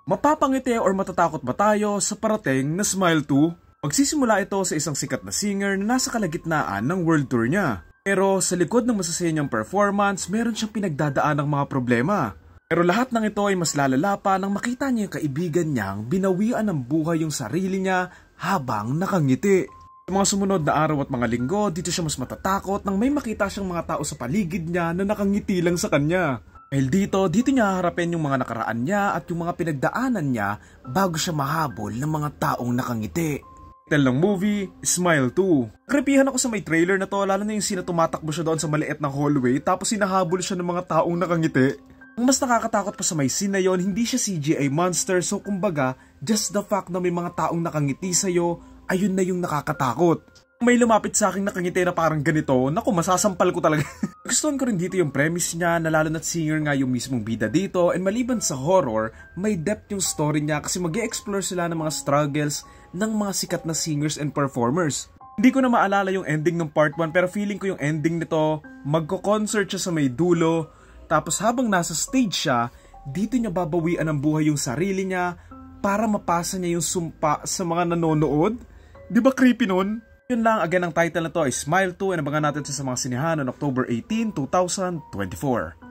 Mapapangiti or matatakot ba tayo sa parating na Smile 2? Magsisimula ito sa isang sikat na singer na nasa kalagitnaan ng world tour niya. Pero sa likod ng masasaya niyang performance, meron siyang pinagdadaan ng mga problema. Pero lahat ng ito ay mas lalala pa nang makita niya yung kaibigan niyang binawian ng buhay yung sarili niya habang nakangiti. Sa mga sumunod na araw at mga linggo, dito siya mas matatakot nang may makita siyang mga tao sa paligid niya na nakangiti lang sa kanya. Dahil dito niya haharapin yung mga nakaraan niya at yung mga pinagdaanan niya bago siya mahabol ng mga taong nakangiti. Title ng movie, Smile 2. Nakripihan ako sa may trailer na to, lalo na yung tumatakbo siya doon sa maliit na hallway tapos hinahabol siya ng mga taong nakangiti. Ang mas nakakatakot pa sa may scene na yon, hindi siya CGI monster, so kumbaga, just the fact na may mga taong nakangiti sa'yo, ayun na yung nakakatakot. May lumapit sa akin nakangiti na parang ganito, naku, masasampal ko talaga. Gustuhan ko rin dito yung premise niya na lalo na't singer nga yung mismong bida dito, and maliban sa horror, may depth yung story niya kasi mag-e-explore sila ng mga struggles ng mga sikat na singers and performers. Hindi ko na maalala yung ending ng part 1 pero feeling ko yung ending nito, magko-concert siya sa may dulo, tapos habang nasa stage siya, dito niya babawian ng buhay yung sarili niya para mapasa niya yung sumpa sa mga nanonood. Di ba creepy nun? Yun lang, again ang title na to ay Smile 2 and abangan natin sa mga sinihan on October 18, 2024.